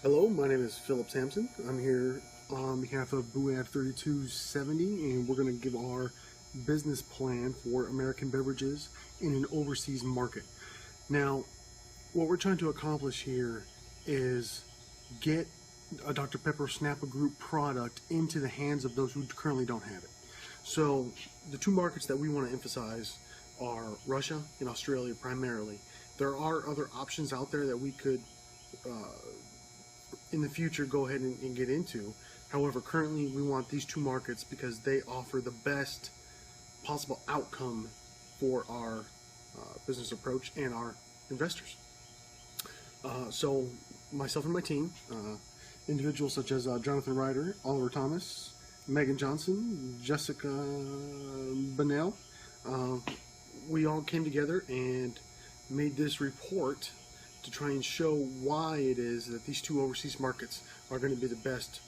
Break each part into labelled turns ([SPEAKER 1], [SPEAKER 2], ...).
[SPEAKER 1] Hello, my name is Phillip Sampson. I'm here on behalf of BUAD 3270, and we're going to give our business plan for American Beverages in an overseas market. Now, what we're trying to accomplish here is get a Dr. Pepper Snappa Group product into the hands of those who currently don't have it. So, the two markets that we want to emphasize are Russia and Australia primarily. There are other options out there that we could in the future go ahead and get into. However, currently we want these two markets because they offer the best possible outcome for our business approach and our investors. So myself and my team, individuals such as Jonathan Ryder, Oliver Thomas, Meagan Johnson, Jessica Bunnell, we all came together and made this report to try and show why it is that these two overseas markets are going to be the best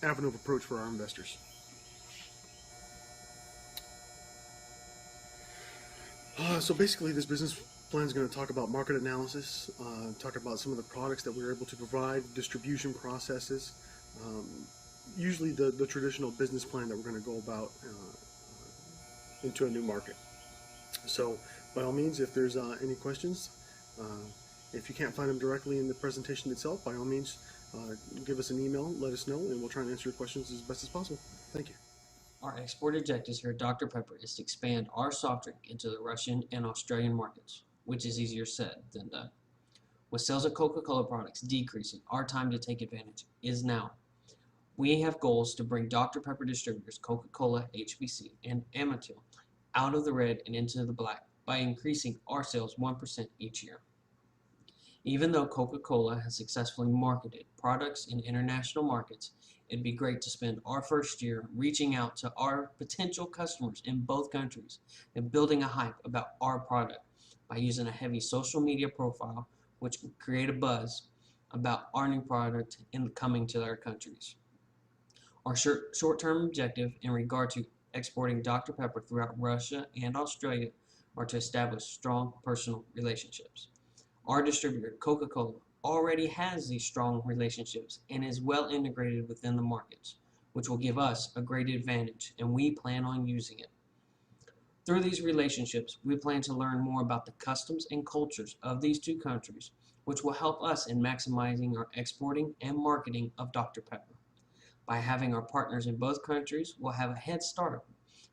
[SPEAKER 1] avenue of approach for our investors. So basically this business plan is going to talk about market analysis, talk about some of the products that we're able to provide, distribution processes, usually the traditional business plan that we're going to go about into a new market. So by all means, if there's any questions, if you can't find them directly in the presentation itself, by all means, give us an email, let us know, and we'll try and answer your questions as best as possible. Thank you.
[SPEAKER 2] Our export objectives here at Dr. Pepper is to expand our soft drink into the Russian and Australian markets, which is easier said than done. With sales of Coca-Cola products decreasing, our time to take advantage is now. We have goals to bring Dr. Pepper distributors Coca-Cola, HBC, and Amatil out of the red and into the black by increasing our sales 1% each year. Even though Coca-Cola has successfully marketed products in international markets, it'd be great to spend our first year reaching out to our potential customers in both countries and building a hype about our product by using a heavy social media profile which can create a buzz about our new product in coming to their countries. Our short-term objective in regard to exporting Dr. Pepper throughout Russia and Australia are to establish strong personal relationships. Our distributor, Coca-Cola, already has these strong relationships and is well integrated within the markets, which will give us a great advantage, and we plan on using it. Through these relationships, we plan to learn more about the customs and cultures of these two countries, which will help us in maximizing our exporting and marketing of Dr. Pepper. By having our partners in both countries, we'll have a head start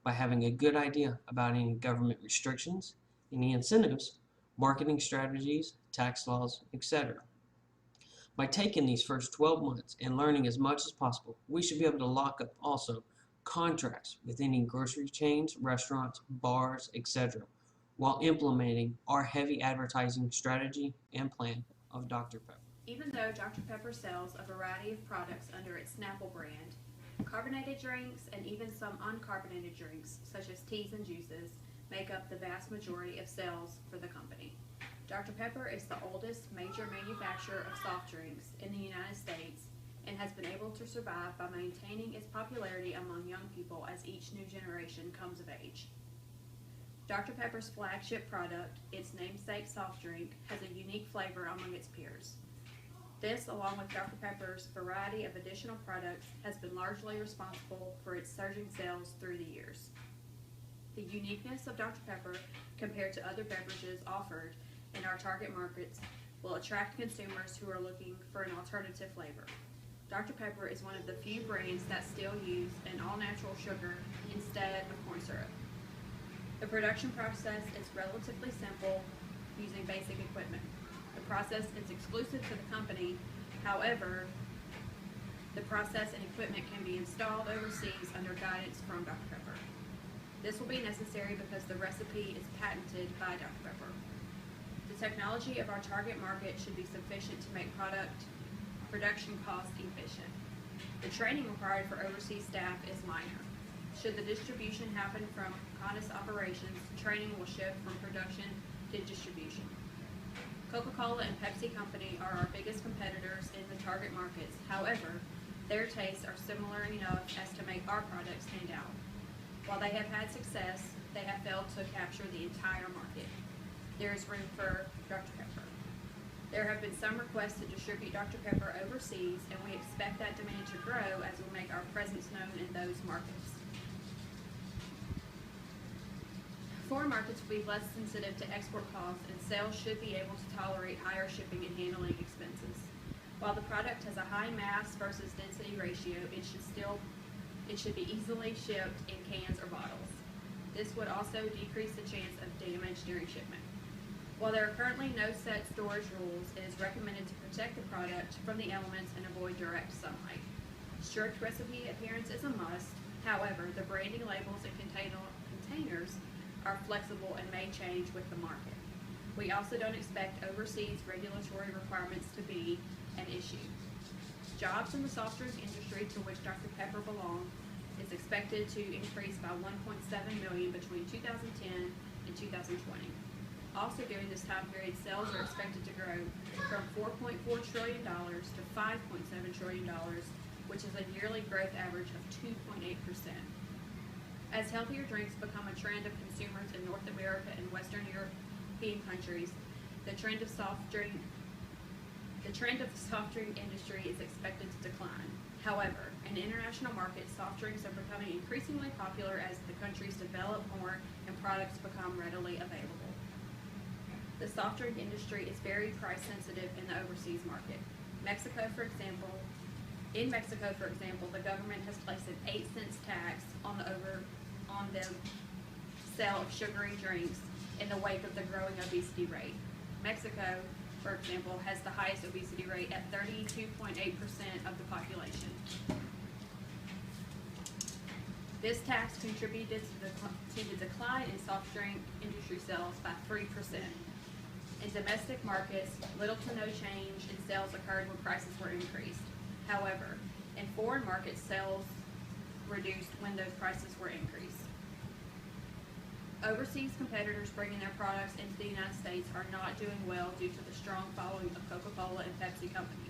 [SPEAKER 2] by having a good idea about any government restrictions, any incentives, marketing strategies, tax laws, etc. By taking these first 12 months and learning as much as possible, we should be able to lock up also contracts with any grocery chains, restaurants, bars, etc., while implementing our heavy advertising strategy and plan of Dr. Pepper.
[SPEAKER 3] Even though Dr. Pepper sells a variety of products under its Snapple brand, carbonated drinks and even some uncarbonated drinks, such as teas and juices, make up the vast majority of sales for the company. Dr. Pepper is the oldest major manufacturer of soft drinks in the United States and has been able to survive by maintaining its popularity among young people as each new generation comes of age. Dr. Pepper's flagship product, its namesake soft drink, has a unique flavor among its peers. This, along with Dr. Pepper's variety of additional products, has been largely responsible for its surging sales through the years. The uniqueness of Dr. Pepper compared to other beverages offered in our target markets will attract consumers who are looking for an alternative flavor. Dr. Pepper is one of the few brands that still use an all-natural sugar instead of corn syrup. The production process is relatively simple using basic equipment. The process is exclusive to the company. However, the process and equipment can be installed overseas under guidance from Dr. Pepper. This will be necessary because the recipe is patented by Dr. Pepper. The technology of our target market should be sufficient to make production cost efficient. The training required for overseas staff is minor. Should the distribution happen from honest operations, training will shift from production to distribution. Coca-Cola and Pepsi Company are our biggest competitors in the target markets. However, their tastes are similar enough as to make our products stand out. While they have had success, they have failed to capture the entire market. There is room for Dr. Pepper. There have been some requests to distribute Dr. Pepper overseas, and we expect that demand to grow as we make our presence known in those markets. Foreign markets will be less sensitive to export costs, and sales should be able to tolerate higher shipping and handling expenses. While the product has a high mass versus density ratio, it should be easily shipped in cans or bottles. This would also decrease the chance of damage during shipment. While there are currently no set storage rules, it is recommended to protect the product from the elements and avoid direct sunlight. Strict recipe adherence is a must. However, the branding labels and containers are flexible and may change with the market. We also don't expect overseas regulatory requirements to be an issue. Jobs in the soft drink industry, to which Dr. Pepper belongs, is expected to increase by 1.7 million between 2010 and 2020. Also during this time period, sales are expected to grow from $4.4 trillion to $5.7 trillion, which is a yearly growth average of 2.8%. As healthier drinks become a trend of consumers in North America and Western European countries, the trend of the soft drink industry is expected to decline. However, in international markets, soft drinks are becoming increasingly popular as the countries develop more and products become readily available. The soft drink industry is very price sensitive in the overseas market. In Mexico, for example, the government has placed an 8-cent tax on the sale of sugary drinks in the wake of the growing obesity rate. Mexico, for example, has the highest obesity rate at 32.8% of the population. This tax contributed to the decline in soft drink industry sales by 3%. In domestic markets, little to no change in sales occurred when prices were increased. However, in foreign markets, sales reduced when those prices were increased. Overseas competitors bringing their products into the United States are not doing well due to the strong following of Coca-Cola and Pepsi Company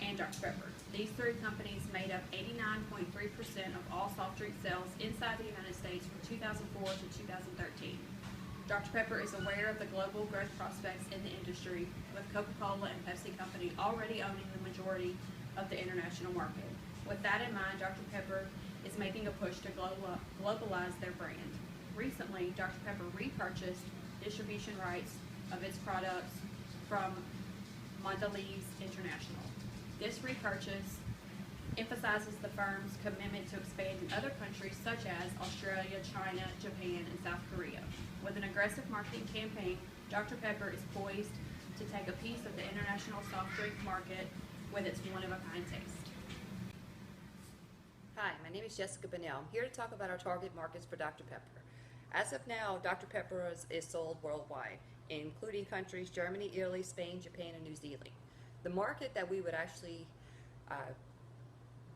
[SPEAKER 3] and Dr. Pepper. These three companies made up 89.3% of all soft drink sales inside the United States from 2004 to 2013. Dr. Pepper is aware of the global growth prospects in the industry, with Coca-Cola and Pepsi Company already owning the majority of the international market. With that in mind, Dr. Pepper is making a push to globalize their brand. Recently, Dr. Pepper repurchased distribution rights of its products from Mondelez International. This repurchase emphasizes the firm's commitment to expand in other countries such as Australia, China, Japan, and South Korea. With an aggressive marketing campaign, Dr. Pepper is poised to take a piece of the international soft drink market with its one-of-a-kind taste.
[SPEAKER 4] Hi, my name is Jessica Bunnell. I'm here to talk about our target markets for Dr. Pepper. As of now, Dr. Pepper is sold worldwide, including countries Germany, Italy, Spain, Japan, and New Zealand. The market that we would actually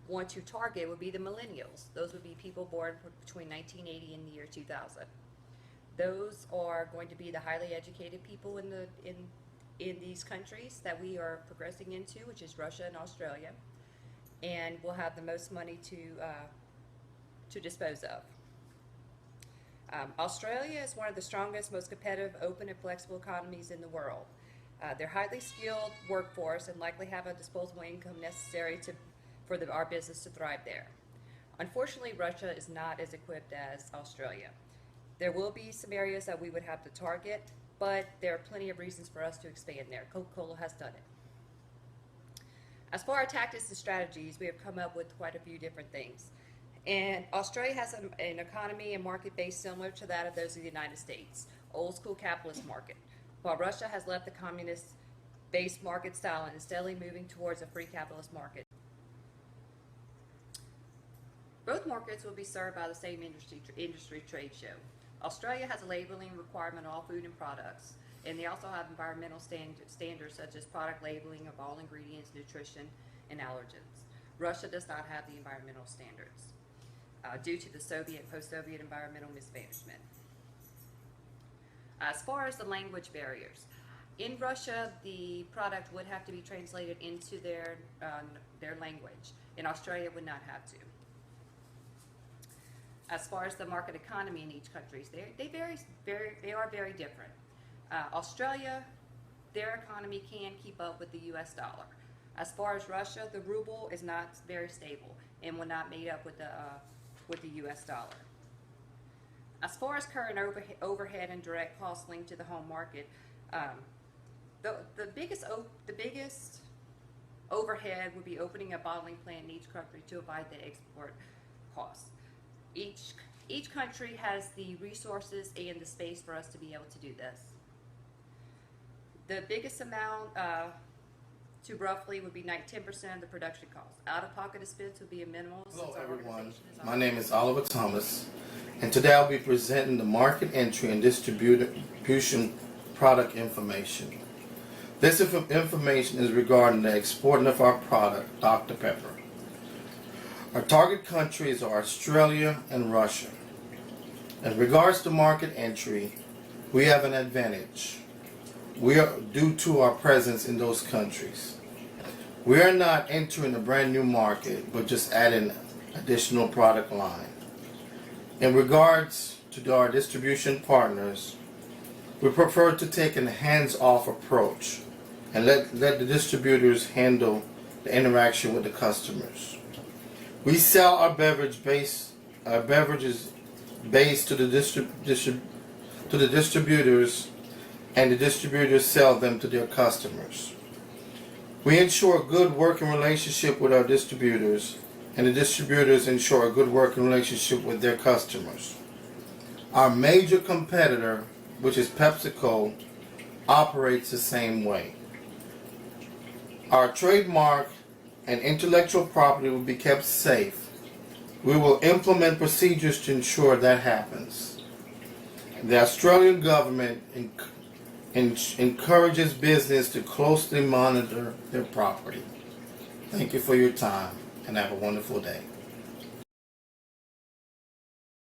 [SPEAKER 4] want to target would be the millennials. Those would be people born between 1980 and the year 2000. Those are going to be the highly educated people in these countries that we are progressing into, which is Russia and Australia, and will have the most money to dispose of. Australia is one of the strongest, most competitive, open, and flexible economies in the world. They're highly skilled workforce and likely have a disposable income necessary for our business to thrive there. Unfortunately, Russia is not as equipped as Australia. There will be some areas that we would have to target, but there are plenty of reasons for us to expand there. Coca-Cola has done it. As for our tactics and strategies, we have come up with quite a few different things. And Australia has an economy and market base similar to that of those of the United States, old school capitalist market, while Russia has left the communist-based market style and is steadily moving towards a free capitalist market. Both markets will be served by the same industry trade show. Australia has a labeling requirement on all food and products, and they also have environmental standards such as product labeling of all ingredients, nutrition, and allergens. Russia does not have the environmental standards due to the post-Soviet environmental mismanagement. As far as the language barriers, in Russia, the product would have to be translated into their language. In Australia, it would not have to. As far as the market economy in each country, they are very different. Australia, their economy can keep up with the U.S. dollar. As far as Russia, the ruble is not very stable and will not meet up with the U.S. dollar. As far as current overhead and direct costs linked to the home market, the biggest overhead would be opening a bottling plant in each country to avoid the export costs. Each country has the resources and the space for us to be able to do this. The biggest amount to roughly would be 10% of the production cost. Out-of-pocket expense would be a minimal.
[SPEAKER 5] Hello everyone, my name is Oliver Thomas, and today I'll be presenting the market entry and distribution product information. This information is regarding the exporting of our product, Dr. Pepper. Our target countries are Australia and Russia. In regards to market entry, we have an advantage. We are due to our presence in those countries. We are not entering a brand new market, but just adding additional product line. In regards to our distribution partners, we prefer to take a hands-off approach and let the distributors handle the interaction with the customers. We sell our beverages based to the distributors, and the distributors sell them to their customers. We ensure a good working relationship with our distributors, and the distributors ensure a good working relationship with their customers. Our major competitor, which is PepsiCo, operates the same way. Our trademark and intellectual property will be kept safe. We will implement procedures to ensure that happens. The Australian government encourages business to closely monitor their property. Thank you for your time, and have a wonderful day.